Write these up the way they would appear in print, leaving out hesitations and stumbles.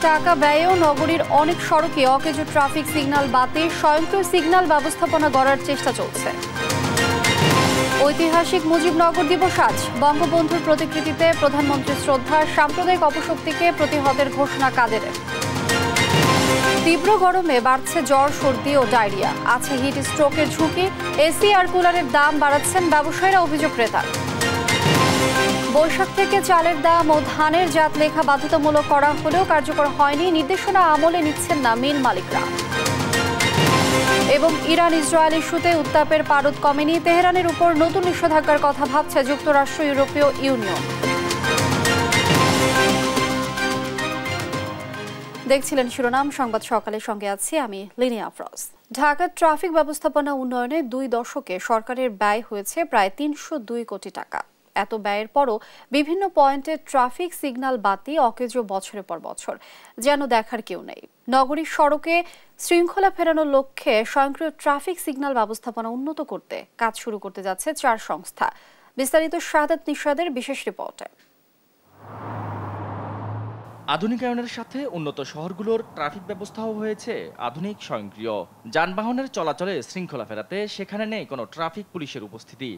টাকা ব্যয়েও নগরীর অনেক সড়কে অকেজো ট্রাফিক সিগন্যাল বাতিল, স্বয়ংক্রিয় সিগন্যাল ব্যবস্থাপনা গড়ার চেষ্টা চলছে। ঐতিহাসিক মুজিবনগর দিবস আজ। বঙ্গবন্ধুর প্রতিকৃতিতে প্রধানমন্ত্রীর শ্রদ্ধা, সাম্প্রদায়িক অপশক্তিকে প্রতিহতের ঘোষণা কাদেরের। তীব্র গরমে বাড়ছে জ্বর, সর্দি ও ডায়রিয়া, আছে হিট স্ট্রোকের ঝুঁকি। এসি আর কুলারের দাম বাড়াচ্ছেন ব্যবসায়ীরা, অভিযোগ ক্রেতার। বৈশাখ থেকে চালের দাম ও ধানের জাত লেখা বাধ্যতামূলক করা হলেও কার্যকর হয়নি, নির্দেশনা আমলে নিচ্ছেন না মিল মালিকরা। এবং ইরান ইসরায়েল ইস্যুতে উত্তাপের পারদ কমেনি, তেহরানের উপর নতুন নিষেধাজ্ঞার কথা ভাবছে যুক্তরাষ্ট্র, ইউরোপীয় ইউনিয়ন। দেখছিলেন শিরোনাম সংবাদ সকালের সঙ্গে আছি আমি লিনিয়া আফরোজ। ঢাকার ট্রাফিক ব্যবস্থাপনা উন্নয়নে 2 দশকে সরকারের ব্যয় হয়েছে প্রায় 302 কোটি টাকা। এত ব্যয়ের পরও বিভিন্ন পয়েন্টে ট্রাফিক সিগন্যাল বাতি অকেজো বছরের পর বছর, যেন দেখার কেউ নেই। নগরীর সড়কে শৃঙ্খলা ফেরানোর লক্ষ্যে স্বয়ংক্রিয় ট্রাফিক সিগন্যাল ব্যবস্থাপনা উন্নত করতে কাজ শুরু করতে যাচ্ছে 4 সংস্থা। বিস্তারিত শাহাদাত নিশাদের বিশেষ রিপোর্টে। আধুনিকায়নের সাথে উন্নত শহরগুলোর ট্রাফিক ব্যবস্থাও হয়েছে আধুনিক, স্বয়ংক্রিয়। যানবাহনের চলাচলে শৃঙ্খলা ফেরাতে সেখানে নেই কোনো ট্রাফিক পুলিশের উপস্থিতি।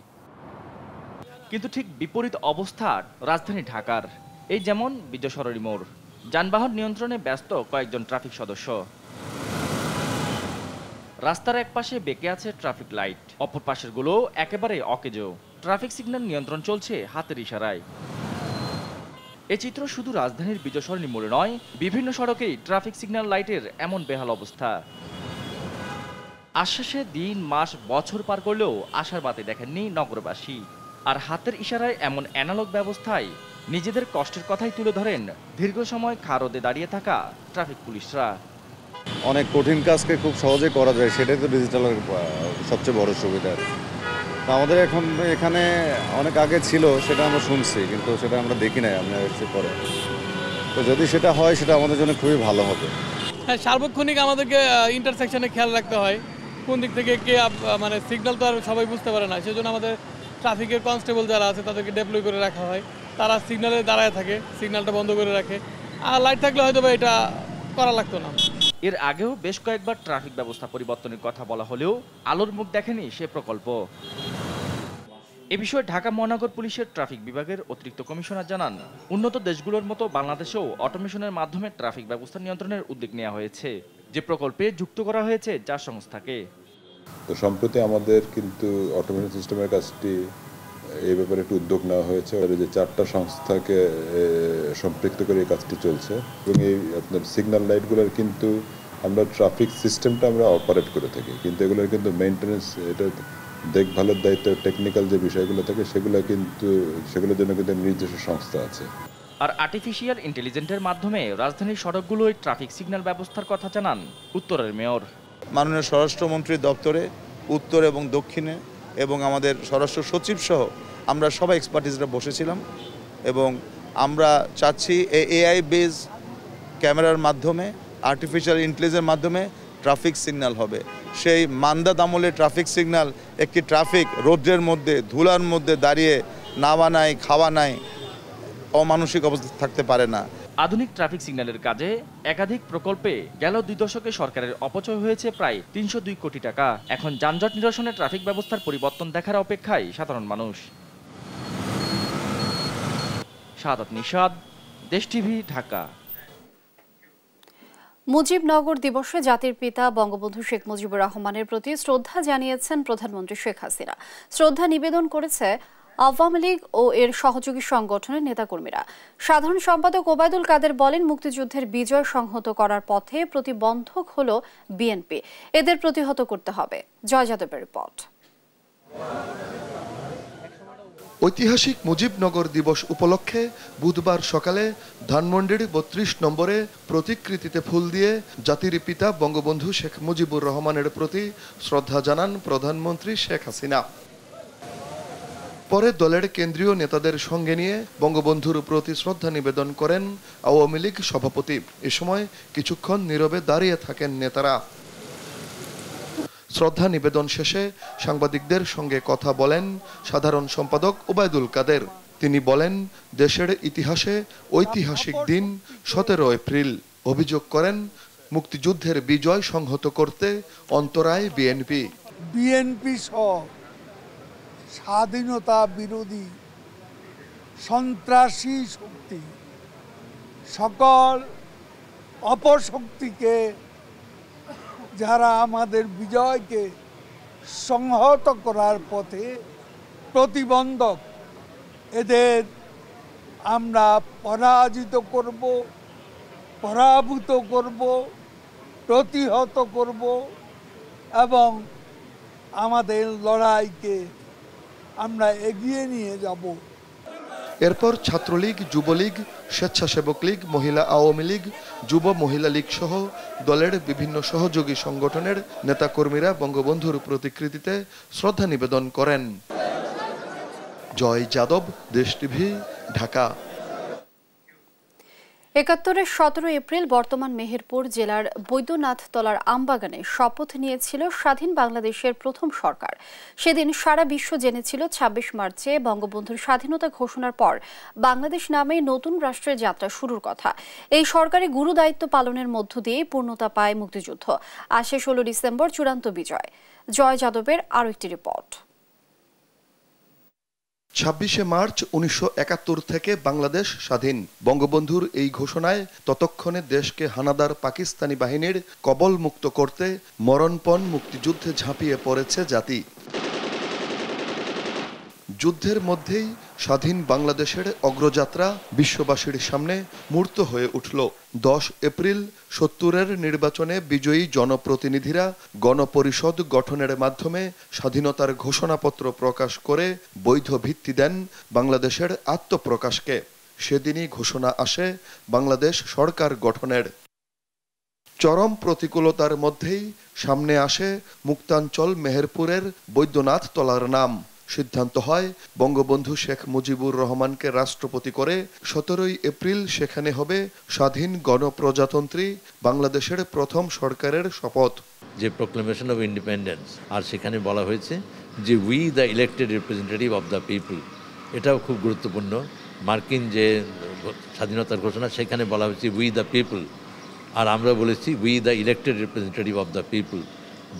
কিন্তু ঠিক বিপরীত অবস্থা রাজধানী ঢাকার। এই যেমন বিজয় সরণি মোড়, যানবাহন নিয়ন্ত্রণে ব্যস্ত কয়েকজন ট্রাফিক সদস্য। রাস্তার এক পাশে বেঁকে আছে ট্রাফিক লাইট, অপর পাশের গুলো একেবারে অকেজো। ট্রাফিক সিগন্যাল নিয়ন্ত্রণ চলছে হাতের ইশারায়। এ চিত্র শুধু রাজধানীর বিজয় সরণি মোড়ে নয়, বিভিন্ন সড়কেই ট্রাফিক সিগন্যাল লাইটের এমন বেহাল অবস্থা। আশ্বাসে দিন, মাস, বছর পার করলেও আশার বাতি দেখেননি নগরবাসী। আর হাতের ইশারায় এমন অ্যানালগ ব্যবস্থায় নিজেদের কষ্টের কথাই তুলে ধরেন দীর্ঘ সময় খারদে দাঁড়িয়ে থাকা ট্রাফিক পুলিশরা। অনেক কঠিন কাজকে খুব সহজে করা যায়, সেটাই তো ডিজিটালের সবচেয়ে বড় সুবিধা। আমাদের এখন এখানে অনেক আগে ছিল, সেটা আমরা শুনছি, কিন্তু সেটা আমরা দেখি নাই, আমরা এসে পরে। তো যদি সেটা হয়, সেটা আমাদের জন্য খুবই ভালো হবে। হ্যাঁ, সার্বক্ষণিক আমাদেরকে ইন্টারসেকশনে খেয়াল রাখতে হয়, কোন দিক থেকে কে মানে সিগন্যাল তো আর সবাই বুঝতে পারে না, সেজন্য আমাদের ট্রাফিকের কনস্টেবল যারা আছে তাদেরকে ডেপ্লয় করে রাখা হয়। তারা সিগন্যালে দাঁড়ায় থাকে, সিগন্যালটা বন্ধ করে রাখে। আর লাইট থাকলে হয়তো বা এটা করা লাগতো না। এর আগেও বেশ কয়েকবার ট্রাফিক ব্যবস্থা পরিবর্তনের কথা বলা হলেও আলোর মুখ দেখেনি সে প্রকল্প। এ বিষয়ে ঢাকা মহানগর পুলিশের ট্রাফিক বিভাগের অতিরিক্ত কমিশনার জানান, উন্নত দেশগুলোর মতো বাংলাদেশেও অটোমেশনের মাধ্যমে ট্রাফিক ব্যবস্থা নিয়ন্ত্রণের উদ্যোগ নেওয়া হয়েছে, যে প্রকল্পে যুক্ত করা হয়েছে 4 সংস্থাকে। তো সম্প্রতি আমাদের কিন্তু অটোমেশন সিস্টেমের কাজটি এই ব্যাপারে একটু উদ্যোগ নেওয়া হয়েছে, যে 4টা সংস্থাকে সম্পৃক্ত করে এই কাজটি চলছে। এবং এই আপনার সিগন্যাল লাইটগুলোর কিন্তু আমরা ট্রাফিক সিস্টেমটা আমরা অপারেট করে থাকি, কিন্তু এগুলোর কিন্তু মেইনটেনেন্স, এটা দেখভালের দায়িত্ব, টেকনিক্যাল যে বিষয়গুলো থাকে সেগুলোর জন্য কিন্তু নিজস্ব সংস্থা আছে। আর আর্টিফিশিয়াল ইন্টেলিজেন্সের মাধ্যমে রাজধানীর সড়কগুলোয় ট্রাফিক সিগন্যাল ব্যবস্থার কথা জানান উত্তরের মেয়র। মাননীয় স্বরাষ্ট্রমন্ত্রীর দপ্তরে উত্তর এবং দক্ষিণে এবং আমাদের স্বরাষ্ট্র সচিব সহ আমরা সবাই এক্সপার্টিসরা বসেছিলাম, এবং আমরা চাচ্ছি এআই বেস ক্যামেরার মাধ্যমে, আর্টিফিশিয়াল ইন্টেলিজেন্সের মাধ্যমে ট্রাফিক সিগন্যাল হবে। সেই মান্দাত আমলে ট্রাফিক সিগন্যাল একটি ট্রাফিক রৌদ্রের মধ্যে, ধুলার মধ্যে দাঁড়িয়ে নাওয়া নাই, খাওয়া নাই, অমানসিক অবস্থা থাকতে পারে না। আধুনিক ট্রাফিক সিগন্যালের কাজে একাধিক প্রকল্পে গেল 2 দশকে সরকারের অপচয় হয়েছে প্রায় 302 কোটি টাকা। এখন যানজট নিরসনে ট্রাফিক ব্যবস্থার পরিবর্তন দেখার অপেক্ষায় সাধারণ মানুষ। শাহাদাত নিশাদ, দেশ টিভি, ঢাকা। মুজিবনগর দিবসে জাতির পিতা বঙ্গবন্ধু শেখ মুজিবুর রহমানের প্রতি শ্রদ্ধা জানিয়েছেন প্রধানমন্ত্রী শেখ হাসিনা। শ্রদ্ধা নিবেদন করেছে আওয়ামী লীগ ও এর সহযোগী সংগঠনের নেতাকর্মীরা। সাধারণ সম্পাদক ওবায়দুল কাদের বলেন, মুক্তিযুদ্ধের বিজয় সংহত করার পথে প্রতিবন্ধক হল বিএনপি, এদের প্রতিহত করতে হবে। জয় যাদবের রিপোর্ট। ঐতিহাসিক মুজিবনগর দিবস উপলক্ষে বুধবার সকালে ধানমন্ডির 32 নম্বরে প্রতিকৃতিতে ফুল দিয়ে জাতির পিতা বঙ্গবন্ধু শেখ মুজিবুর রহমানের প্রতি শ্রদ্ধা জানান প্রধানমন্ত্রী শেখ হাসিনা। পরে দলের কেন্দ্রীয় নেতাদের সঙ্গে নিয়ে বঙ্গবন্ধুর প্রতি শ্রদ্ধা নিবেদন করেন আওয়ামী লীগ সভাপতি। এ সময় কিছুক্ষণ নীরবে দাঁড়িয়ে থাকেন নেতারা। শ্রদ্ধা নিবেদন শেষে সাংবাদিকদের সঙ্গে কথা বলেন সাধারণ সম্পাদক ওবায়দুল কাদের। তিনি বলেন, দেশের ইতিহাসে ঐতিহাসিক দিন 17 এপ্রিল। অভিযোগ করেন মুক্তিযুদ্ধের বিজয় সংহত করতে অন্তরায় বিএনপি সহ স্বাধীনতা বিরোধী সন্ত্রাসী শক্তি সকল অপশক্তিকে যারা আমাদের বিজয়কে সংহত করার পথে প্রতিবন্ধক, এদের আমরা পরাজিত করব, পরাভূত করব, প্রতিহত করব এবং আমাদের লড়াইকে আমরা এগিয়ে নিয়ে যাব। এরপর ছাত্রলীগ, যুবলীগ, স্বেচ্ছাসেবক লীগ, মহিলা আওয়ামী লীগ, যুব মহিলা লীগ সহ দলের বিভিন্ন সহযোগী সংগঠনের নেতাকর্মীরা বঙ্গবন্ধুর প্রতিকৃতিতে শ্রদ্ধা নিবেদন করেন। জয় যাদব, দেশ টিভি, ঢাকা। ৭১-এর ১৭ এপ্রিল বর্তমান মেহেরপুর জেলার বৈদ্যনাথতলার আমবাগানে শপথ নিয়েছিল স্বাধীন বাংলাদেশের প্রথম সরকার। সেদিন সারা বিশ্ব জেনেছিল ২৬ মার্চে বঙ্গবন্ধুর স্বাধীনতা ঘোষণার পর বাংলাদেশ নামে নতুন রাষ্ট্রের যাত্রা শুরুর কথা। এই সরকারি গুরু দায়িত্ব পালনের মধ্য দিয়ে পূর্ণতা পায় মুক্তিযুদ্ধ। আসে ১৬ ডিসেম্বর চূড়ান্ত বিজয়। জয় যাদবের আরও একটি রিপোর্ট। ২৬শে মার্চ ১৯৭১ থেকে বাংলাদেশ স্বাধীন। বঙ্গবন্ধুর এই ঘোষণায় ততক্ষণে দেশকে হানাদার পাকিস্তানি বাহিনীর কবল মুক্ত করতে মরণপণ মুক্তিযুদ্ধে ঝাঁপিয়ে পড়েছে জাতি। যুদ্ধের মধ্যেই স্বাধীন বাংলাদেশের অগ্রযাত্রা বিশ্ববাসীর সামনে মূর্ত হয়ে উঠল। ১০ এপ্রিল ৭০-এর নির্বাচনে বিজয়ী জনপ্রতিনিধিরা গণপরিষদ গঠনের মাধ্যমে স্বাধীনতার ঘোষণাপত্র প্রকাশ করে বৈধ ভিত্তি দেন বাংলাদেশের আত্মপ্রকাশকে। সেদিনই ঘোষণা আসে বাংলাদেশ সরকার গঠনের। চরম প্রতিকূলতার মধ্যেই সামনে আসে মুক্তাঞ্চল মেহেরপুরের বৈদ্যনাথতলার নাম। সিদ্ধান্ত হয় বঙ্গবন্ধু শেখ মুজিবুর রহমানকে রাষ্ট্রপতি করে ১৭ এপ্রিল সেখানে হবে স্বাধীন গণপ্রজাতন্ত্রী বাংলাদেশের প্রথম সরকারের শপথ। যে প্রোক্লেমেশন অফ ইন্ডিপেন্ডেন্স, আর সেখানে বলা হয়েছে যে we the elected representative of the people. এটাও খুব গুরুত্বপূর্ণ। মার্কিন যে স্বাধীনতার ঘোষণা, সেখানে বলা হয়েছে উই দ্য পিপল, আর আমরা বলেছি we the elected representative of the people.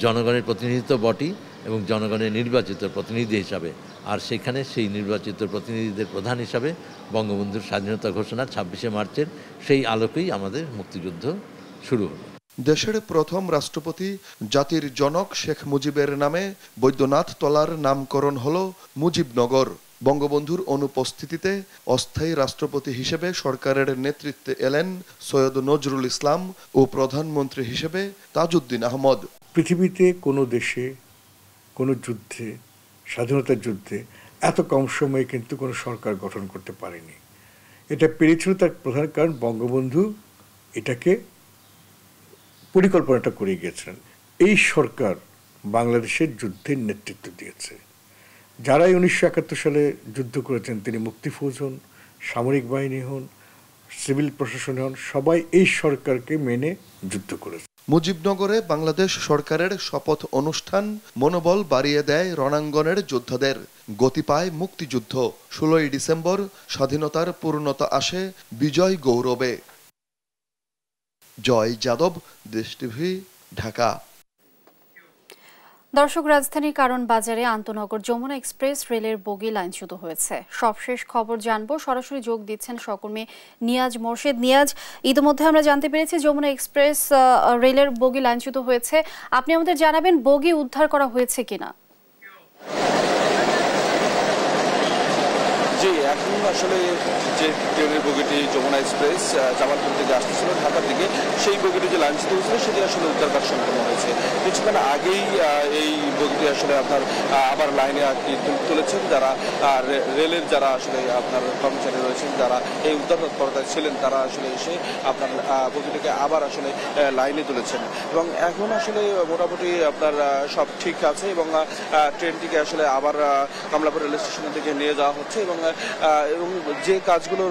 জনগণের প্রতিনিধিত্ব বটে এবং জনগণের নির্বাচিত প্রতিনিধি হিসাবে, আর সেখানে সেই নির্বাচিত প্রতিনিধিদের প্রধান হিসাবে বঙ্গবন্ধুর স্বাধীনতা ঘোষণা ২৬শে মার্চের সেই আলোকেই আমাদের মুক্তিযুদ্ধ শুরু হলো। দেশের প্রথম রাষ্ট্রপতি জাতির জনক শেখ মুজিবের নামে বৈদ্যনাথতলার নামকরণ হলো মুজিবনগর। বঙ্গবন্ধুর অনুপস্থিতিতে অস্থায়ী রাষ্ট্রপতি হিসেবে সরকারের নেতৃত্বে এলেন সৈয়দ নজরুল ইসলাম ও প্রধানমন্ত্রী হিসেবে তাজউদ্দিন আহমদ। পৃথিবীতে কোনো দেশে কোনো যুদ্ধে, স্বাধীনতার যুদ্ধে এত কম সময়ে কিন্তু কোনো সরকার গঠন করতে পারেনি। এটা পেরেছিল তার প্রধান কারণ বঙ্গবন্ধু এটাকে পরিকল্পনাটা করে গিয়েছিলেন। এই সরকার বাংলাদেশের যুদ্ধের নেতৃত্ব দিয়েছে। যারাই ১৯৭১ সালে যুদ্ধ করেছেন, তিনি মুক্তিফৌজ হন, সামরিক বাহিনী হন, সিভিল প্রশাসন হন, সবাই এই সরকারকে মেনে যুদ্ধ করেছে। মুজিবনগরে বাংলাদেশ সরকারের শপথ অনুষ্ঠান মনোবল বাড়িয়ে দেয় রণাঙ্গনের যোদ্ধাদের। গতি পায় মুক্তিযুদ্ধ। ১৬ ডিসেম্বর স্বাধীনতার পূর্ণতা আসে বিজয় গৌরবে। জয় যাদব, দেশ টিভি, ঢাকা। দর্শক, রাজধানীর কারণ বাজারে আন্তনগর যমুনা এক্সপ্রেস রেলের বগি লাইনচ্যুত হয়েছে। সবশেষ খবর জানবো, সরাসরি যোগ দিচ্ছেন সহকর্মী নিয়াজ মোর্শেদ। নিয়াজ, ইতিমধ্যে আমরা জানতে পেরেছি যমুনা এক্সপ্রেস রেলের বগি লাইনচ্যুত হয়েছে। আপনি আমাদের জানাবেন বগি উদ্ধার করা হয়েছে কিনা? জি, এখন আসলে যে ট্রেনের বগিটি যমুনা এক্সপ্রেস জামালপুর থেকে আসতেছিল ঢাকার দিকে, সেই বগিটি যে লাইনচ্যুত হয়েছিল সেটি আসলে উদ্ধার কাজ সম্পন্ন হয়েছে। কিছুক্ষণ আগেই এই বগিটি আসলে আপনার আবার লাইনে তুলেছেন যারা রেলের যারা আসলে আপনার কর্মচারী রয়েছেন, যারা এই উদ্ধার তৎপরতায় ছিলেন, তারা আসলে এসে আপনার বগিটিকে আবার আসলে লাইনে তুলেছেন এবং এখন আসলে মোটামুটি আপনার সব ঠিক আছে এবং ট্রেনটিকে আসলে আবার কমলাপুর রেল স্টেশন থেকে নিয়ে যাওয়া হচ্ছে এবং এবং যে কাজগুলো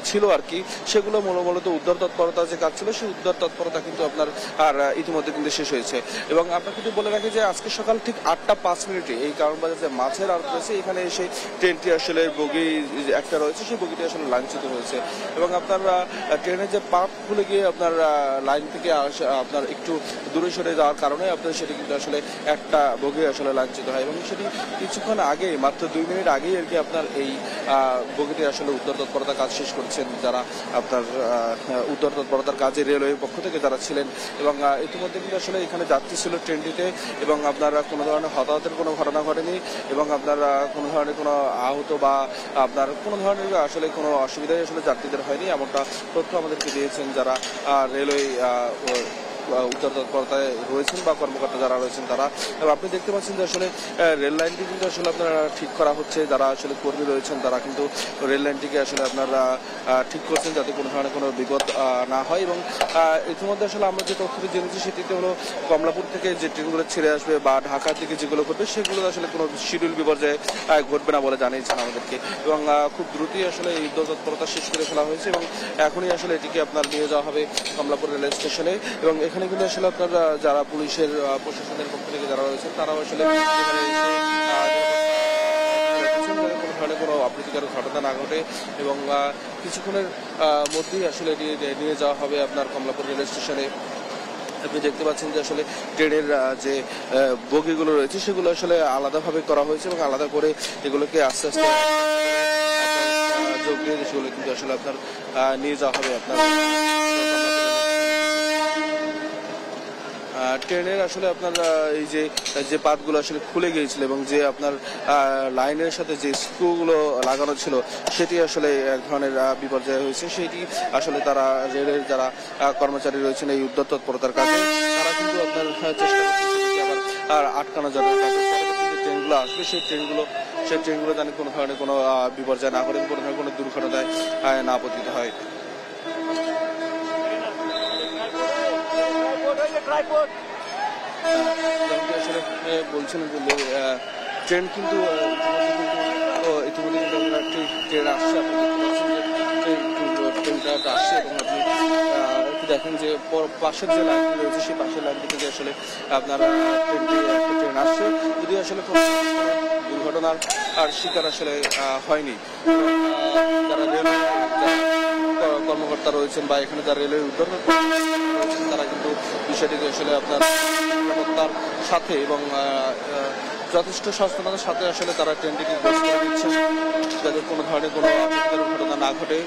ছিল আর কি সেগুলো মূলত উদ্ধার তৎপরতা যে কাজ ছিল সেই উদ্ধার তৎপরতা কিন্তু আপনার আর ইতিমধ্যে কিন্তু শেষ হয়েছে। এবং আপনাকে কিন্তু বলে রাখি যে আজকে সকাল ঠিক 8টা 5 মিনিটে এই কারণ বাজার যে মাছের আড়ত রয়েছে এখানে এসে ট্রেনটি আসলে বগি একটা রয়েছে সেই বগিটি আসলে লাইনচ্যুত হয়েছে এবং আপনার ট্রেনের যে পাম্প খুলে গিয়ে আপনার লাইন থেকে আপনার একটু দূরে সরে যাওয়ার কারণে আপনার সেটি কিন্তু আসলে একটা বগি আসলে লাইনচ্যুত হয় এবং সেটি কিছুক্ষণ আগে মাত্র 2 মিনিট আগেই আর কি আপনার এই বগিটি আসলে উদ্ধার তৎপরতা কাজ শেষ করছেন যারা আপনার উদ্ধার তৎপরতার কাজে রেলওয়ের পক্ষ থেকে যারা ছিলেন এবং ইতিমধ্যে কিন্তু আসলে এখানে যাত্রী ছিল ট্রেনটিতে এবং আপনারা কোনো ধরনের হতাহতের কোনো ঘটনা ঘটেনি এবং আপনারা কোনো ধরনের কোনো আহত বা আপনার কোনো ধরনের আসলে কোনো অসুবিধাই আসলে যাত্রীদের হয়নি এমনটা তথ্য আমাদেরকে দিয়েছেন যারা রেলওয়ে উদ্ধার তৎপরতায় রয়েছেন বা কর্মকর্তা যারা রয়েছেন তারা। এবং আপনি দেখতে পাচ্ছেন যে আসলে রেল লাইনটি কিন্তু আসলে আপনারা ঠিক করা হচ্ছে, যারা আসলে কর্মী রয়েছেন তারা কিন্তু রেল লাইনটিকে আসলে আপনারা ঠিক করছেন যাতে কোনো ধরনের কোনো বিপদ না হয়। এবং ইতিমধ্যে আসলে আমরা যে তথ্যটি জেনেছি সেটিতে হলো কমলাপুর থেকে যে ট্রেনগুলো ছেড়ে আসবে বা ঢাকার দিকে যেগুলো ঘটবে সেগুলো আসলে কোনো শিডিউল বিপর্যয়ে ঘটবে না বলে জানিয়েছেন আমাদেরকে এবং খুব দ্রুতই আসলে এই উদ্ধার তৎপরতা শেষ করে ফেলা হয়েছে এবং এখনই আসলে এটিকে আপনার নিয়ে যাওয়া হবে কমলাপুর রেল স্টেশনে। এবং এখানে কিন্তু আসলে আপনার যারা পুলিশের প্রশাসনের পক্ষ থেকে যারা রয়েছেন তারাও আসলে কোনো ধরনের কোনো অপ্রীতিকর ঘটনা না ঘটে এবং কিছুক্ষণের মধ্যেই আসলে এটি নিয়ে যাওয়া হবে আপনার কমলাপুর রেল স্টেশনে। আপনি দেখতে পাচ্ছেন যে আসলে ট্রেনের যে বগিগুলো রয়েছে সেগুলো আসলে আলাদাভাবে করা হয়েছে এবং আলাদা করে এগুলোকে আস্তে আস্তে যোগ দিয়ে সেগুলো কিন্তু আসলে আপনার নিয়ে যাওয়া হবে আপনার ট্রেনের আসলে আপনার এই যে পাতগুলো আসলে খুলে গিয়েছিল এবং যে আপনার লাইনের সাথে যে স্ক্রুগুলো লাগানো ছিল সেটি আসলে এক ধরনের বিপর্যয় হয়েছে। সেটি আসলে তারা রেলের যারা কর্মচারী রয়েছেন এই উদ্ধার তৎপরতার কাজে তারা কিন্তু আপনার চেষ্টা করছেন আবার আটকানো যাবে। যে ট্রেনগুলো আসবে সেই ট্রেনগুলো যেন কোনো ধরনের কোনো বিপর্যয় না করে কোনো ধরনের কোনো দুর্ঘটনায় না পতিত হয়। আসলে বলছিলেন যে ট্রেন কিন্তু ইতিমধ্যে কিন্তু একটি ট্রেন আসছে, ট্রেনটা আসছে এবং আপনি একটু দেখেন যে পাশের যে লাইনটি রয়েছে সেই পাশের লাইনটি থেকে আসলে আপনার ট্রেন আসছে, যদি আসলে কোনো দুর্ঘটনার আর শিকার আসলে হয়নি। যারা রেলওয়ে কর্মকর্তা রয়েছেন বা এখানে যারা রেলওয়ে উদ্ধার রয়েছেন তারা কিন্তু বিষয়টিকে আসলে আপনার নিরাপত্তার সাথে এবং যথেষ্ট সচেতনতার সাথে আসলে তারা ট্রেনটিকে করে দিচ্ছেন যাতে কোনো ধরনের কোনো ঘটনা না ঘটে।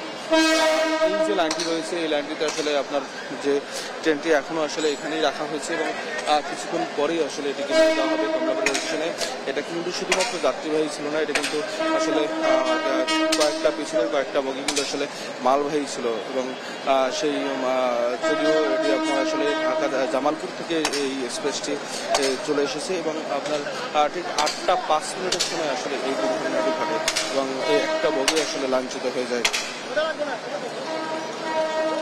এই যে লাইনটি রয়েছে এই লাইনটিতে আসলে আপনার যে ট্রেনটি এখনো আসলে এখানেই রাখা হয়েছে এবং কিছুক্ষণ পরেই আসলে এটিকে নিয়ে যাওয়া হবে কমলাপুর রেল স্টেশনে। এটা কিন্তু শুধুমাত্র যাত্রীবাহী ছিল না, এটা কিন্তু আসলে কয়েকটা পিছনের কয়েকটা বগি কিন্তু আসলে মালবাহী ছিল এবং সেই যদিও এটি আপনার আসলে ঢাকা জামালপুর থেকে এই এক্সপ্রেসটি চলে এসেছে এবং আপনার ঠিক 8টা 5 মিনিটের সময় আসলে এই দুর্ঘটনাটি ঘটে এবং এই একটা বগি আসলে লাঞ্ছিত হয়ে যায়।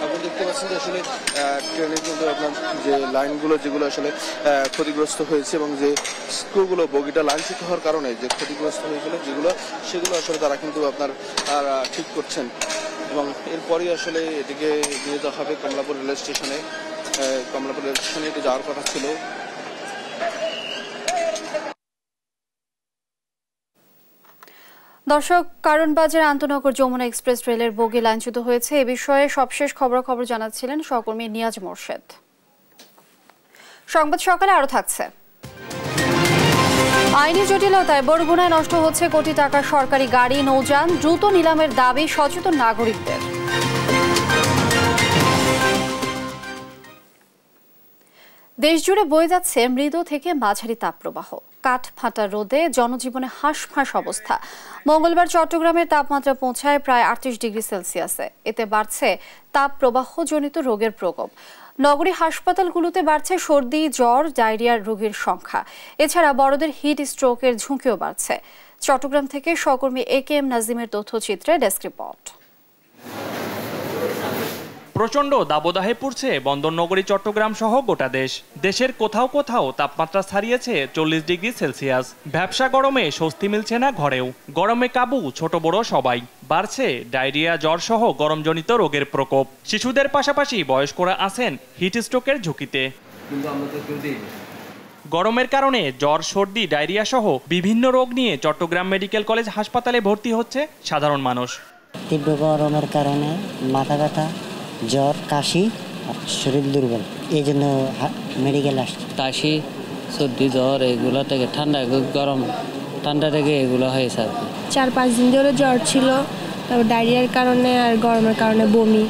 আপনি দেখতে পাচ্ছেন যে আসলে ট্রেনের কিন্তু আপনার যে লাইনগুলো যেগুলো আসলে ক্ষতিগ্রস্ত হয়েছে এবং যে স্ক্রুগুলো বগিটা লাইনচ্যুত হওয়ার কারণে যে ক্ষতিগ্রস্ত হয়েছিল সেগুলো আসলে তারা কিন্তু আপনার ঠিক করছেন এবং এরপরই আসলে এটিকে নিয়ে যাওয়া হবে কমলাপুর রেল স্টেশনে। কমলাপুর রেল স্টেশনে এটি যাওয়ার কথা ছিল। দর্শক, কারণবাজার আন্তনগর যমুনা এক্সপ্রেস রেলের বগি লাইনচ্যুত হয়েছে। এ বিষয়ে সবশেষ খবরাখবর জানাচ্ছিলেন সহকর্মী নিয়াজ মোর্শেদ। সংবাদ সকালে আরো থাকছে। আইনি জটিলতায় বরগুনায় নষ্ট হচ্ছে কোটি টাকার সরকারি গাড়ি নৌযান, দ্রুত নিলামের দাবি সচেতন নাগরিকদের। দেশজুড়ে বয়ে যাচ্ছে মৃদু থেকে মাঝারি তাপপ্রবাহ। কাঠ ফাটা রোদে জনজীবনে হাঁসফাঁস অবস্থা। মঙ্গলবার চট্টগ্রামের তাপমাত্রা পৌঁছায় প্রায় 38 ডিগ্রি সেলসিয়াসে। এতে বাড়ছে তাপপ্রবাহজনিত রোগের প্রকোপ। নগরী হাসপাতালগুলোতে বাড়ছে সর্দি, জ্বর, ডায়রিয়ার রোগীর সংখ্যা। এছাড়া বড়দের হিট স্ট্রোকের ঝুঁকিও বাড়ছে। চট্টগ্রাম থেকে সহকর্মী AK M নাজিমের তথ্যচিত্রে ডেস্ক রিপোর্ট। প্রচণ্ড দাবদাহে পড়ছে বন্দরনগরী চট্টগ্রাম সহ গোটা দেশ। দেশের কোথাও কোথাও তাপমাত্রা ছাড়িয়েছে 40 ডিগ্রি সেলসিয়াস। ব্যবসা গরমে স্বস্তি মিলছে না ঘরেও। গরমে কাবু ছোট বড় সবাই। বাড়ছে ডায়রিয়া, জ্বর সহ গরমজনিত রোগের প্রকোপ। শিশুদের পাশাপাশি বয়স্করা আছেন হিট স্ট্রোকের ঝুঁকিতে। গরমের কারণে জ্বর, সর্দি, ডায়রিয়া সহ বিভিন্ন রোগ নিয়ে চট্টগ্রাম মেডিকেল কলেজ হাসপাতালে ভর্তি হচ্ছে সাধারণ মানুষ। তীব্র গরমের কারণে মাথা ব্যথা, জ্বর, কাশি আর শরীর দুর্বল, এই জন্য মেডিকেল আসছে। কাশি, সর্দি, জ্বর এগুলো থেকে ঠান্ডা থেকে এগুলো হয়েছে আর কি। 4-5 দিন ধরে জ্বর ছিল, তারপর ডায়রিয়ার কারণে আর গরমের কারণে বমি,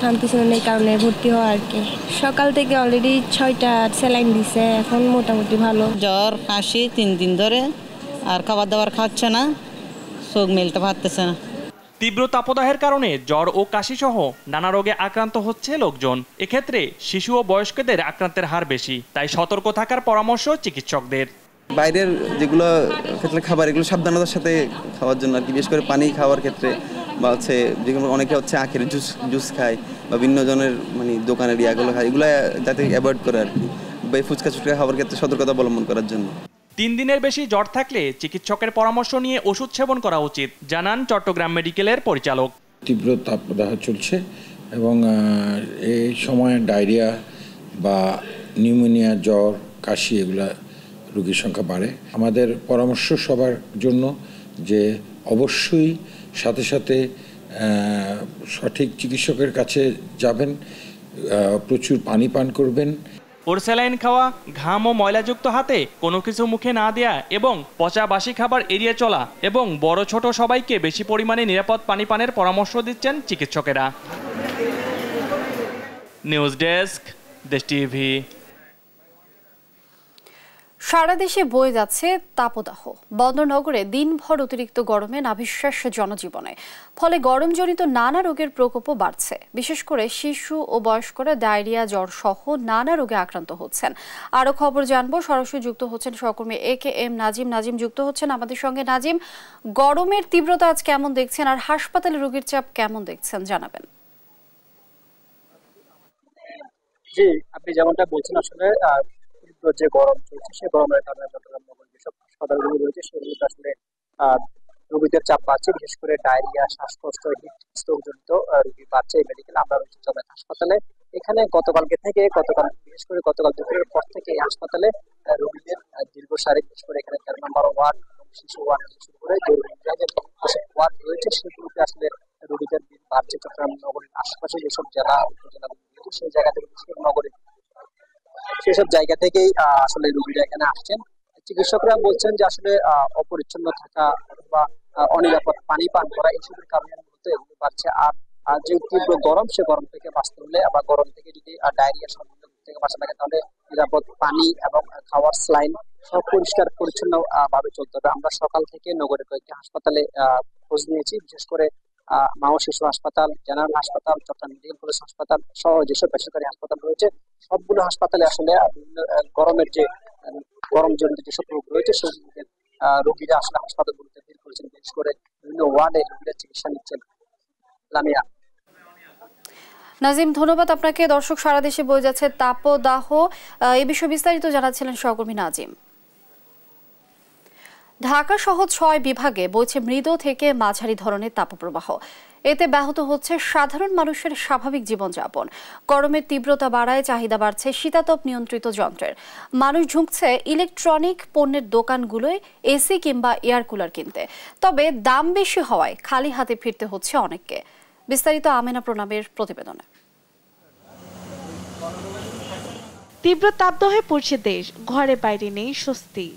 থামতেছিল না, এই কারণে ভর্তি হওয়া আর কি। সকাল থেকে অলরেডি 6টা স্যালাইন দিছে, এখন মোটামুটি ভালো। জ্বর, কাশি 3 দিন ধরে, আর খাবার দাবার খাচ্ছে না, চোখ মেলতে পারতেছে না। তীব্র তাপদাহের কারণে জ্বর ও কাশি সহ নানা রোগে আক্রান্ত হচ্ছে লোকজন। এক্ষেত্রে শিশু ও বয়স্কদের আক্রান্তের হার বেশি, তাই সতর্ক থাকার পরামর্শ চিকিৎসকদের। বাইরের যেগুলো ক্ষেত্রে খাবার, এগুলো সাবধানতার সাথে খাওয়ার জন্য আর কি, বিশেষ করে পানি খাওয়ার ক্ষেত্রে, বা হচ্ছে যেগুলো অনেকে হচ্ছে আখের জুস খায় বা ভিন্ন জনের মানে দোকানের ইয়াগুলো খায়, এগুলো যাতে অ্যাভয়েড করে আর কি, বা ফুচকা চুচকা খাওয়ার ক্ষেত্রে সতর্কতা অবলম্বন করার জন্য। 3 দিনের বেশি জ্বর থাকলে চিকিৎসকের পরামর্শ নিয়ে ওষুধ সেবন করা উচিত, জানান চট্টগ্রাম মেডিকেলের পরিচালক। তীব্র তাপদাহ চলছে এবং এই সময় ডায়রিয়া বা নিউমোনিয়া, জ্বর, কাশি এগুলা রোগীর সংখ্যা বাড়ে। আমাদের পরামর্শ সবার জন্য যে অবশ্যই সাথে সাথে সঠিক চিকিৎসকের কাছে যাবেন, প্রচুর পানি পান করবেন। ওরস্যালাইন খাওয়া, ঘাম ও ময়লাযুক্ত হাতে কোনো কিছু মুখে না দেয়া এবং পচা বাসি খাবার এড়িয়ে চলা এবং বড় ছোট সবাইকে বেশি পরিমাণে নিরাপদ পানি পানের পরামর্শ দিচ্ছেন চিকিৎসকেরা। নিউজ ডেস্ক, দেশ টিভি। সারা দেশে বয়ে যাচ্ছে তাপদাহ। বন্দরনগরে দিনভর অতিরিক্ত গরমে নাভিশ্বাস জনজীবনে, ফলে গরমজনিত নানা রোগের প্রকোপও বাড়ছে। বিশেষ করে শিশু ও বয়স্করা ডায়রিয়া, জ্বর সহ নানা রোগে আক্রান্ত হচ্ছেন। আরো খবর জানবো, সরাসরি যুক্ত হচ্ছেন সহকর্মী AKM নাজিম যুক্ত হচ্ছেন আমাদের সঙ্গে। নাজিম, গরমের তীব্রতা আজ কেমন দেখছেন আর হাসপাতালে রোগীর চাপ কেমন দেখছেন, জানাবেন। জি, আপনি যেমনটা বলছেন, আসলে যে গরম চলছে, সে গরমের কারণে চট্টগ্রাম নগরীর যেসব হাসপাতালগুলো রয়েছে সেগুলোতে আসলে রোগীদের চাপ বাড়ছে। বিশেষ করে ডায়রিয়া, শ্বাসকষ্ট, হিট স্ট্রোক জনিত রোগী বাড়ছে এই মেডিকেলে। আমরা রয়েছি চট্টগ্রাম হাসপাতালে। এখানে গতকাল বিশেষ করে গতকাল দুপুরের পর থেকে এই হাসপাতালে রোগীদের দীর্ঘ সারি, বিশেষ করে এখানে 13 নম্বর ওয়ার্ড, শিশু ওয়ার্ড থেকে শুরু করে যে ওয়ার্ড রয়েছে সেগুলোতে আসলে রোগীদের ভিড় বাড়ছে। চট্টগ্রাম নগরীর আশেপাশে যেসব জেলা উপজেলাগুলো রয়েছে সেই জায়গা থেকে, নগরীর সেসব জায়গা থেকেই আসলে রোগীরা এখানে আসছেন। চিকিৎসকরা বলছেন যে আসলে অপরিচ্ছন্ন থাকা বা অনিরাপদ পানি পান করা, এইসবের কারণে মূলত এগুলো বাড়ছে। আর যে তীব্র গরম, সে গরম থেকে বাঁচতে হলে বা গরম থেকে যদি ডায়রিয়া সম্বন্ধে থেকে বাঁচা থাকে, তাহলে নিরাপদ পানি এবং খাওয়ার স্লাইন সব পরিষ্কার পরিচ্ছন্ন ভাবে চলতে হবে। আমরা সকাল থেকে নগরের কয়েকটি হাসপাতালে খোঁজ নিয়েছি, বিশেষ করে মা ও শিশু হাসপাতাল, জেনারেল হাসপাতাল, চট্টগ্রাম মেডিকেল কলেজ হাসপাতাল সহ যেসব বেসরকারি হাসপাতাল রয়েছে, সবগুলো হাসপাতালে আসলে গরমের যে গরমজনিত যেসব রোগ রয়েছে সেই রোগীরা আসলে হাসপাতালগুলোতে ভিড় করেছেন। বিশেষ করে বিভিন্ন ওয়ার্ডে রোগীরা চিকিৎসা নিচ্ছেন। লামিয়া। নাজিম, ধন্যবাদ আপনাকে। দর্শক, সারা দেশে বয়ে যাচ্ছে তাপদাহ, এ বিষয়ে বিস্তারিত জানাচ্ছিলেন সহকর্মী নাজিম। ঢাকা সহ 6 বিভাগে বইছে মৃদু থেকে মাঝারি ধরনের তাপপ্রবাহ। এতে ব্যাহত হচ্ছে সাধারণ মানুষের স্বাভাবিক জীবনযাপন। গরমের তীব্রতা বাড়ায় চাহিদা বাড়ছে শীতাতপ নিয়ন্ত্রিত যন্ত্রের। মানুষ ঝুঁকছে ইলেকট্রনিক পণ্যের দোকানগুলোয় এসি কিংবা এয়ার কুলার কিনতে। তবে দাম বেশি হওয়ায় খালি হাতে ফিরতে হচ্ছে অনেককে। বিস্তারিত আমেনা প্রণামের প্রতিবেদনে। তীব্র তাপদাহে পড়ছে দেশ, ঘরে বাইরে নেই স্বস্তি।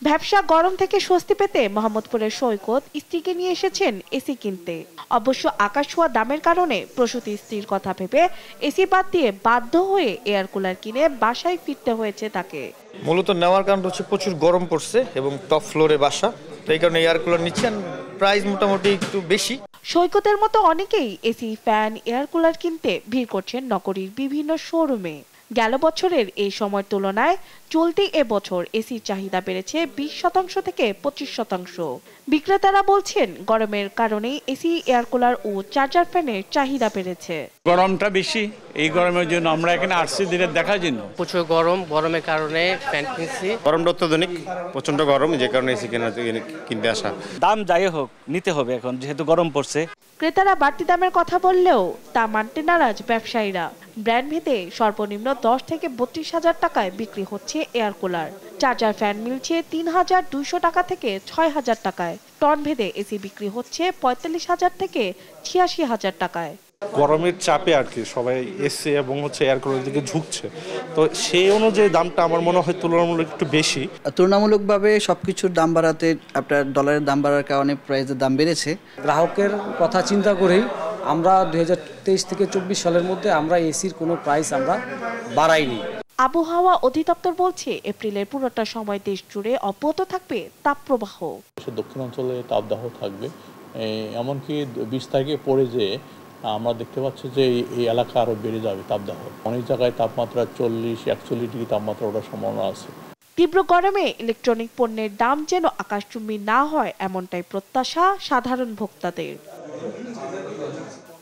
ব্যবসা গরম থেকে স্বস্তি পেতে মোহাম্মদপুরের সৈকত স্ত্রীকে নিয়ে এসেছেন এসি কিনতে। অবশ্য আকাশ ছোঁয়া দামের কারণে প্রসূতি স্ত্রীর কথা ভেবে এসি বাদ দিয়ে বাধ্য হয়ে এয়ার কুলার কিনে বাসায় ফিরতে হয়েছে তাকে। মূলত নেওয়ার কারণ হচ্ছে প্রচুর গরম পড়ছে এবং টপ ফ্লোরে বাসা, তো এই কারণে এয়ার কুলার নিচ্ছেন। প্রাইস মোটামুটি একটু বেশি। সৈকতের মতো অনেকেই এসি, ফ্যান, এয়ার কুলার কিনতে ভিড় করছেন নগরীর বিভিন্ন শোরুমে। গেল বছরের এই সময়ের তুলনায় চলতি এবছর এসির চাহিদা বেড়েছে 20% থেকে 25%। বিক্রেতারা বলছেন গরমের কারণে এসি, এয়ার কুলার ও চার্জার ফ্যানের চাহিদা বেড়েছে। গরমটা বেশি, এই গরমের জন্য আমরা এখানে আসছি দিনের দেখার জন্য। প্রচুর গরমের কারণে ফ্যান কিনছি। গরমটা অত্যাধুনিক, প্রচন্ড গরম, যে কারণে এসি কিনতে আসা। দাম যাই হোক নিতে হবে এখন, যেহেতু গরম পড়ছে। ক্রেতারা বাড়তি দামের কথা বললেও তা মানতে নারাজ ব্যবসায়ীরা। ব্র্যান্ড ভেদে সর্বনিম্ন 10 থেকে 32,000 টাকায় বিক্রি হচ্ছে এয়ার কুলার। চার্জার ফ্যান মিলছে 3,200 টাকা থেকে 6,000 টাকায়। টন ভেদে এসি বিক্রি হচ্ছে 45,000 থেকে 86,000 টাকায়। গরমের চাপে আর কি সবাই এসি এবং এয়ার কুলারের দিকে ঝুঁকছে, তো সেই অনুযায়ী দামটা আমার মনে হয় তুলনামূলক একটু বেশি। তুলনামূলকভাবে সবকিছুর দাম বাড়াতে আপনার ডলারের দাম বাড়ার কারণে প্রাইসের দাম বেড়েছে। গ্রাহকের কথা চিন্তা করেই আমরা 2023 থেকে 24 সালের মধ্যে আমরা এসির কোনো প্রাইস আমরা বাড়াইনি। আবহাওয়া অধিদপ্তর বলছে এপ্রিলের পুরোটা সময় দেশ জুড়ে অব্যাহত থাকবে তাপপ্রবাহ। দক্ষিণাঞ্চলে তাপদাহ থাকবে, এমনকি 20 তারিখে পরে যে আমরা দেখতে পাচ্ছি যে এই এলাকা আরো বেড়ে যাবে তাপদাহ। অনেক জায়গায় তাপমাত্রা 40-41 ডিগ্রি তাপমাত্রা ওঠার সম্ভাবনা আছে। তীব্র গরমে ইলেকট্রনিক পণ্যের দাম যেন আকাশচুম্বী না হয় এমনটাই প্রত্যাশা সাধারণ ভোক্তাদের।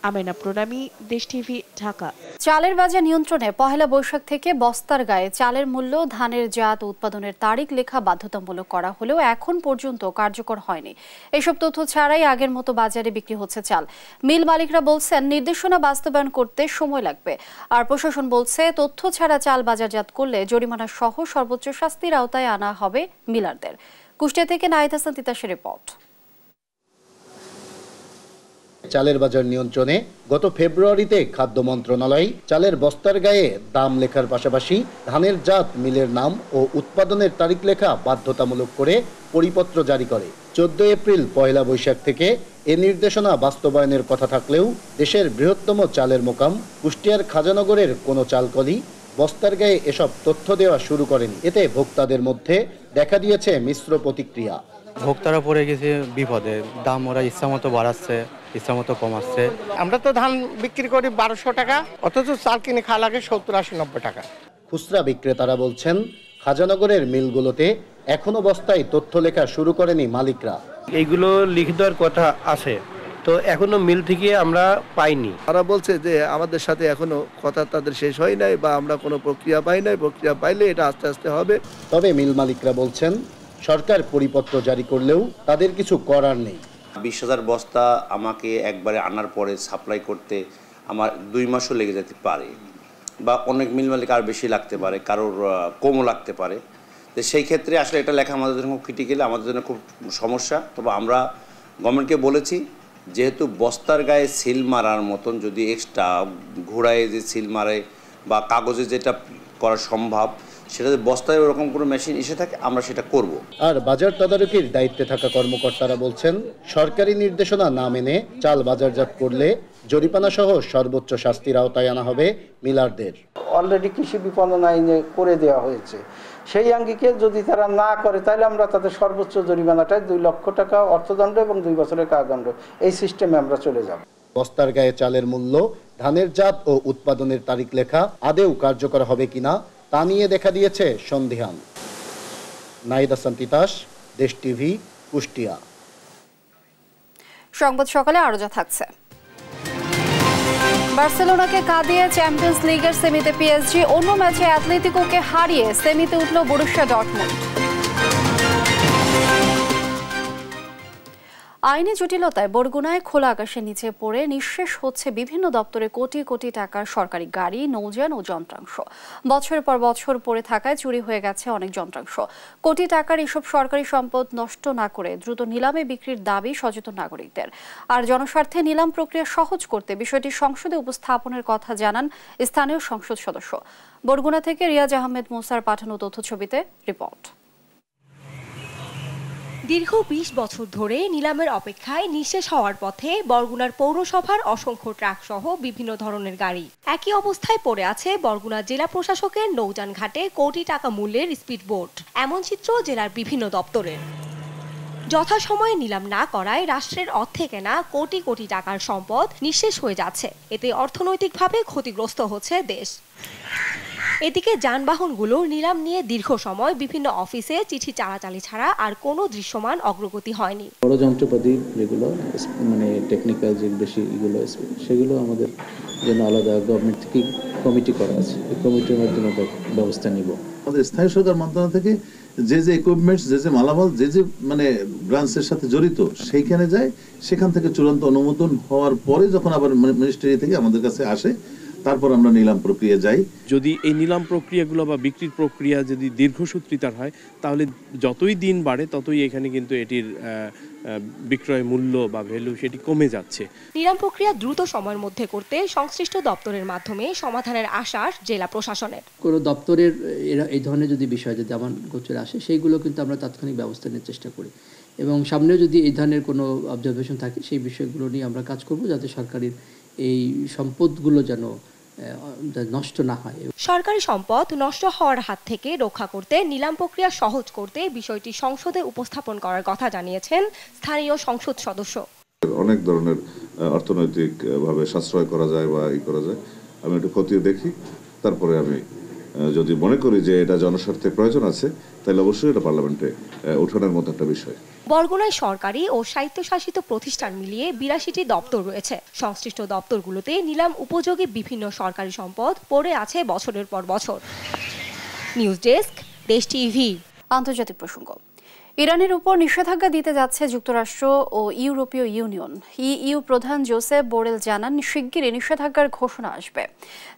আমেনা প্রোরামি, দেশ টিভি, ঢাকা। চালের বাজার নিয়ন্ত্রণে পহেলা বৈশাখ থেকে বস্তার গায়ে চালের মূল্য, ধানের জাত উৎপাদনের তারিখ লেখা বাধ্যতামূলক করা হলেও এখন পর্যন্ত কার্যকর হয়নি। এসব তথ্য ছাড়াই আগের মতো বাজারে বিক্রি হচ্ছে চাল। মিল মালিকরা বলছেন নির্দেশনা বাস্তবায়ন করতে সময় লাগবে। আর প্রশাসন বলছে তথ্য ছাড়া চাল বাজারজাত করলে জরিমানা সহ সর্বোচ্চ শাস্তির আওতায় আনা হবে মিলারদের। কুষ্টিয়া থেকে নাহিদ হাসান তিতাসের রিপোর্ট। চালের বাজার নিয়ন্ত্রণে গত ফেব্রুয়ারিতে খাদ্য মন্ত্রণালয় চালের বস্তার গায়ে দাম লেখার পাশাপাশি ধানের জাত, মিলের নাম ও উৎপাদনের তারিখ লেখা বাধ্যতামূলক করে পরিপত্র জারি করে। 14 এপ্রিল পয়লা বৈশাখ থেকে এ নির্দেশনা বাস্তবায়নের কথা থাকলেও দেশের বৃহত্তম চালের মোকাম কুষ্টিয়ার খাজানগরের কোনো চালকলই বস্তার গায়ে এসব তথ্য দেওয়া শুরু করেনি। এতে ভোক্তাদের মধ্যে দেখা দিয়েছে মিশ্র প্রতিক্রিয়া। ভোক্তারা পড়ে গেছে বিপদে, দাম ওরা ইচ্ছামতো বাড়াচ্ছে, ইচ্ছামতো কমাচ্ছে। আমরা তো ধান বিক্রি করি 1200 টাকা, অথচ চাল কিনে খাওয়া লাগে 70-80-90 টাকা। খুচরা বিক্রেতারা বলছেন খাজানগরের মিলগুলোতে এখনো বস্তায় তথ্য লেখা শুরু করেনি মালিকরা। এইগুলো লিখে দেওয়ার কথা আছে, তো এখনো মিল থেকে আমরা পাইনি। তারা বলছে যে আমাদের সাথে এখনো কথা তাদের শেষ হয় নাই বা আমরা কোনো প্রক্রিয়া পাই নাই, প্রক্রিয়া পাইলে এটা আস্তে আস্তে হবে। তবে মিল মালিকরা বলছেন সরকার পরিপত্র জারি করলেও তাদের কিছু করার নেই। 20,000 বস্তা আমাকে একবারে আনার পরে সাপ্লাই করতে আমার 2 মাসও লেগে যেতে পারে, বা অনেক মিল মালিক আর বেশি লাগতে পারে, কারোর কমও লাগতে পারে। তো সেই ক্ষেত্রে আসলে এটা লেখা আমাদের জন্য খুব ক্রিটিক্যাল, আমাদের জন্য খুব সমস্যা। তবে আমরা গভর্নমেন্টকে বলেছি যেহেতু বস্তার গায়ে সিল মারার মতন যদি এক্সট্রা ঘোড়ায় যে সিল মারে বা কাগজে যেটা করা সম্ভব, সেটা বস্তায় ওরকম কোনো মেশিন এসে থাকে আমরা সেটা করব। আর বাজার তদারকির দায়িত্বে থাকা কর্মকর্তারা বলছেন সরকারি নির্দেশনা না মেনে চাল বাজারজাত করলে জরিমানা সহ সর্বোচ্চ শাস্তির আওতায় আনা হবে মিলারদের। অলরেডি কৃষি বিপণন আইনে করে দেওয়া হয়েছে, সেই আঙ্গিকে যদি তারা না করে তাহলে আমরা তাদের সর্বোচ্চ জরিমানাটায় 2 লক্ষ টাকা অর্থদণ্ড এবং 2 বছরের কারাদণ্ড, এই সিস্টেমে আমরা চলে যাব। বস্তার গায়ে চালের মূল্য, ধানের জাত ও উৎপাদনের তারিখ লেখা আদেও কার্যকর হবে কিনা তা নিয়ে দেখা দিয়েছে সন্দেহান। নাহিদ হাসান তিতাস, দেশ টিভি, কুষ্টিয়া। সংবাদ সকালে আরো যা থাকছে। বার্সেলোনাকে কাঁদিয়ে চ্যাম্পিয়ন্স লিগের সেমিতে পিএসজি, অন্য ম্যাচে অ্যাটলেটিকোকে হারিয়ে সেমিতে উঠল বরুসিয়া ডর্টমুন্ড। আইনি জটিলতায় বরগুনায় খোলা আকাশের নিচে পড়ে নিঃশেষ হচ্ছে বিভিন্ন দপ্তরে কোটি কোটি টাকার সরকারি গাড়ি, নৌযান ও যন্ত্রাংশ। বছরের পর বছর পড়ে থাকায় চুরি হয়ে গেছে অনেক যন্ত্রাংশ। কোটি টাকার এসব সরকারি সম্পদ নষ্ট না করে দ্রুত নিলামে বিক্রির দাবি সচেতন নাগরিকদের। আর জনস্বার্থে নিলাম প্রক্রিয়া সহজ করতে বিষয়টি সংসদে উপস্থাপনের কথা জানান স্থানীয় সংসদ সদস্য। বরগুনা থেকে রিয়াজ আহমেদ মুসার পাঠানো তথ্যছবিতে রিপোর্ট। দীর্ঘ 20 বছর ধরে নিলামের অপেক্ষায় নিঃশেষ হওয়ার পথে বরগুনার পৌরসভার অসংখ্য ট্রাক সহ বিভিন্ন ধরনের গাড়ি। একই অবস্থায় পড়ে আছে বরগুনা জেলা প্রশাসকের নৌযান ঘাটে কোটি টাকা মূল্যের স্পিডবোট। এমন চিত্র জেলার বিভিন্ন দপ্তরের। যথাসময়ে নিলাম না করায় রাষ্ট্রের অর্থে কেনা কোটি কোটি টাকার সম্পদ নিঃশেষ হয়ে যাচ্ছে। এতে অর্থনৈতিকভাবে ক্ষতিগ্রস্ত হচ্ছে দেশ। এদিকে যানবাহনগুলো নিলাম নিয়ে দীর্ঘ সময় বিভিন্ন অফিসে চিঠি চালাচালি ছাড়া আর কোনো দৃশ্যমান অগ্রগতি হয়নি। বড় যন্ত্রপাতি যেগুলো মানে টেকনিক্যাল যে বেশি এগুলো সেগুলো আমাদের জন্য আলাদা গভর্নমেন্ট থেকে কমিটি করা আছে, এই কমিটির মাধ্যমে ব্যবস্থা নিব। আমাদের স্থায়ী সরকার মন্ত্রণালয় থেকে যে ইকুইপমেন্টস যে মালামাল যে মানে ব্রাঞ্চের সাথে জড়িত সেইখানে যায়, সেখান থেকে চূড়ান্ত অনুমোদন হওয়ার পরে যখন আবার মিনিস্ট্রি থেকে আমাদের কাছে আসে, তারপর আমরা নিলাম প্রক্রিয়া যাই। যদি এই নিলাম প্রক্রিয়াগুলো বা বিক্রির প্রক্রিয়া যদি দীর্ঘসূত্রিতার হয়, তাহলে যতই দিন বাড়ে ততই এখানে কিন্তু এটির বিক্রয় মূল্য বা ভ্যালু সেটি কমে যাচ্ছে। নিলাম প্রক্রিয়া দ্রুত সময়ের মধ্যে করতে সংশ্লিষ্ট দপ্তরের মাধ্যমে সমাধানের আশ্বাস জেলা প্রশাসনের। কোনো দপ্তরের এই ধরনের যদি বিষয় যদি আমার গোচরে আসে, সেইগুলো কিন্তু আমরা তাৎক্ষণিক ব্যবস্থা নেওয়ার চেষ্টা করি এবং সামনেও যদি এই ধরনের কোনো অবজারভেশন থাকে সেই বিষয়গুলো নিয়ে আমরা কাজ করব, যাতে সরকারের এই সম্পদগুলো যেন নষ্ট না হয়। সরকারি সম্পদ নষ্ট হওয়ার হাত থেকে রক্ষা করতে নিলাম প্রক্রিয়া সহজ করতে বিষয়টি সংসদে উপস্থাপন করার কথা জানিয়েছেন স্থানীয় সংসদ সদস্য। অনেক ধরনের অর্থনৈতিক ভাবে সাশ্রয় করা যায় বা করা যায়, আমি একটু খতিয়ে দেখি, তারপরে আমি যদি মনে করি যে এটা জনস্বার্থে প্রয়োজন আছে, তাহলে অবশ্যই এটা পার্লামেন্টে ওঠানোর মতো একটা বিষয়। বরগুনায় সরকারি ও স্বায়ত্তশাসিত প্রতিষ্ঠান মিলিয়ে ৮২টি দপ্তর রয়েছে। সংশ্লিষ্ট দপ্তরগুলোতে নিলাম উপযোগী বিভিন্ন সরকারি সম্পদ পড়ে আছে বছরের পর বছর। নিউজ ডেস্ক, দেশ টিভি। আন্তর্জাতিক প্রসঙ্গ। ইরানের উপর নিষেধাজ্ঞা দিতে যাচ্ছে যুক্তরাষ্ট্র ও ইউরোপীয় ইউনিয়ন। ইইউ প্রধান জোসেফ বোরেল জানান, শিগগিরই নিষেধাজ্ঞার ঘোষণা আসবে।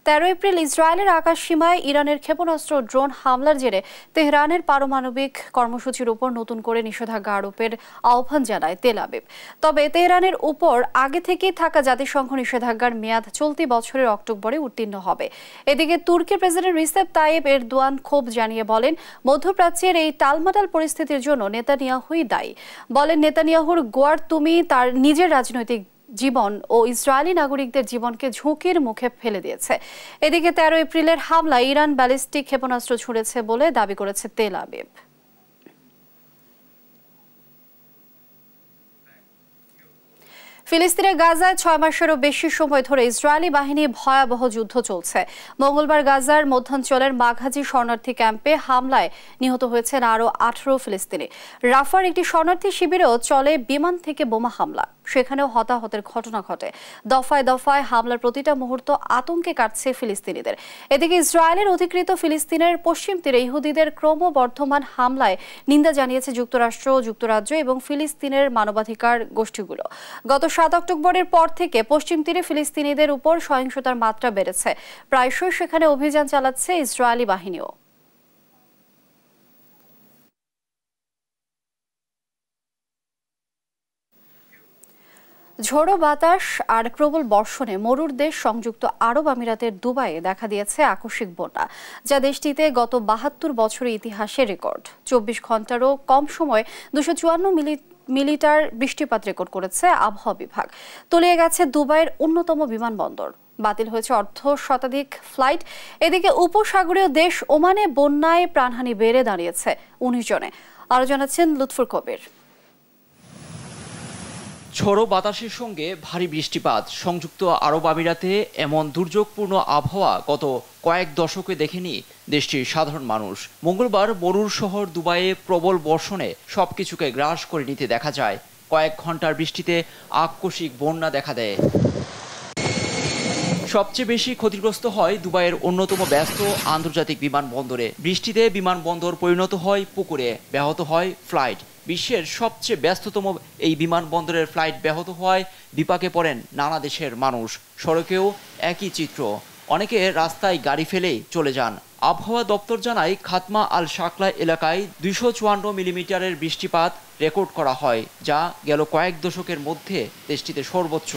১৩ এপ্রিল ইসরায়েলের আকাশ সীমায় ইরানের ক্ষেপণাস্ত্র ড্রোন হামলার জেরে তেহরানের পারমাণবিক কর্মসূচির উপর নতুন করে নিষেধাজ্ঞা আরোপের আহ্বান জানায় তেল আবিব। তবে তেহরানের উপর আগে থেকেই থাকা জাতিসংঘ নিষেধাজ্ঞার মেয়াদ চলতি বছরের অক্টোবরে উত্তীর্ণ হবে। এদিকে তুর্কির প্রেসিডেন্ট রিসেপ তাইয়েপ এরদোয়ান ক্ষোভ জানিয়ে বলেন, মধ্যপ্রাচ্যের এই টালমাটাল পরিস্থিতির জন্য নেতানিয়াহুই দায়ী। বলেন, নেতানিয়াহুর গোয়ার তুমি তার নিজের রাজনৈতিক জীবন ও ইসরায়েলি নাগরিকদের জীবনকে ঝুঁকির মুখে ফেলে দিয়েছে। এদিকে ১৩ এপ্রিলের হামলায় ইরান ব্যালিস্টিক ক্ষেপণাস্ত্র ছুড়েছে বলে দাবি করেছে তেল আবিব। ফিলিস্তিনের গাজায় ৬ মাসেরও বেশি সময় ধরে ইসরায়েলি বাহিনী ভয়াবহ যুদ্ধ চলছে। মঙ্গলবার গাজার মধ্যাঞ্চলের মাঘাজি শরণার্থী ক্যাম্পে হামলায় নিহত হয়েছেন আরও ১৮ ফিলিস্তিনি। রাফার একটি শরণার্থী শিবিরেও চলে বিমান থেকে বোমা হামলা, সেখানেও হতাহতের ঘটনা ঘটে। দফায় দফায় হামলার প্রতিটা মুহূর্ত আতঙ্কে কাটছে ফিলিস্তিনিদের। এদিকে ইসরায়েলের অধিকৃত ফিলিস্তিনের পশ্চিম তীরে ইহুদিদের ক্রমবর্ধমান হামলায় নিন্দা জানিয়েছে যুক্তরাষ্ট্র, যুক্তরাজ্য এবং ফিলিস্তিনের মানবাধিকার গোষ্ঠীগুলো। গত ৭ অক্টোবরের পর থেকে পশ্চিম তীরে ফিলিস্তিনিদের উপর সহিংসতার মাত্রা বেড়েছে। প্রায়শই সেখানে অভিযান চালাচ্ছে ইসরায়েলি বাহিনীও। ঝোড়ো বাতাস আর প্রবল বর্ষণে মরুর দেশ সংযুক্ত আরব আমিরাতের দুবাইয়ে দেখা দিয়েছে আকস্মিক বন্যা, যা দেশটিতে গত ৭২ বছরের ইতিহাসে রেকর্ড। ২৪ ঘন্টারও কম সময়ে ২৫৪ মিলিমিটার বৃষ্টিপাত রেকর্ড করেছে আবহাওয়া বিভাগ। তলিয়ে গেছে দুবাইয়ের অন্যতম বিমানবন্দর, বাতিল হয়েছে অর্ধশতাধিক ফ্লাইট। এদিকে উপসাগরীয় দেশ ওমানে বন্যায় প্রাণহানি বেড়ে দাঁড়িয়েছে ১৯ জনে। আরো জানাচ্ছেন লুৎফুর কবির। ঝড়ো বাতাসের সঙ্গে ভারী বৃষ্টিপাত সংযুক্ত আরব আমিরাতে এমন দুর্যোগপূর্ণ আবহাওয়া গত কয়েক দশকে দেখেনি দেশটির সাধারণ মানুষ। মঙ্গলবার মরুর শহর দুবাইয়ে প্রবল বর্ষণে সবকিছুকে গ্রাস করে নিতে দেখা যায়। কয়েক ঘন্টার বৃষ্টিতে আকস্মিক বন্যা দেখা দেয়। সবচেয়ে বেশি ক্ষতিগ্রস্ত হয় দুবাইয়ের অন্যতম ব্যস্ত আন্তর্জাতিক বিমানবন্দরে। বৃষ্টিতে বিমানবন্দর পরিণত হয় পুকুরে, ব্যাহত হয় ফ্লাইট। বিশ্বের সবচেয়ে ব্যস্ততম এই বিমানবন্দরের ফ্লাইট ব্যাহত হওয়ায় বিপাকে পড়েন নানা দেশের মানুষ। সড়কেও একই চিত্র, অনেকে রাস্তায় গাড়ি ফেলেই চলে যান। আবহাওয়া দপ্তর জানায়, খাতমা আল শাকলা এলাকায় ২৫৪ মিলিমিটারের বৃষ্টিপাত রেকর্ড করা হয়, যা গেল কয়েক দশকের মধ্যে দেশটিতে সর্বোচ্চ।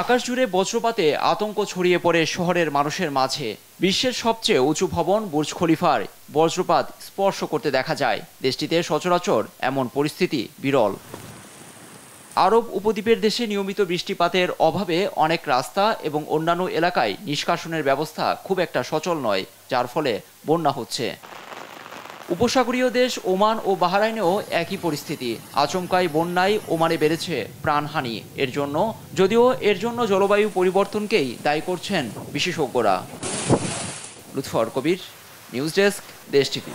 আকাশ জুড়ে বজ্রপাতে আতঙ্ক ছড়িয়ে পড়ে শহরের মানুষের মাঝে। বিশ্বের সবচেয়ে উঁচু ভবন বুর্জ খলিফার বজ্রপাত স্পর্শ করতে দেখা যায়। দেশটিতে সচরাচর এমন পরিস্থিতি বিরল। আরব উপদ্বীপের দেশে নিয়মিত বৃষ্টিপাতের অভাবে অনেক রাস্তা এবং অন্যান্য এলাকায় নিষ্কাশনের ব্যবস্থা খুব একটা সচল নয়, যার ফলে বন্যা হচ্ছে। উপসাগরীয় দেশ ওমান ও বাহরাইনেও একই পরিস্থিতি। আচমকাই বন্যায় ওমানে বেড়েছে প্রাণহানি। এর জন্য জলবায়ু পরিবর্তনকেই দায়ী করছেন বিশেষজ্ঞরা। লুৎফর কবির, নিউজ ডেস্ক, দেশ টিভি।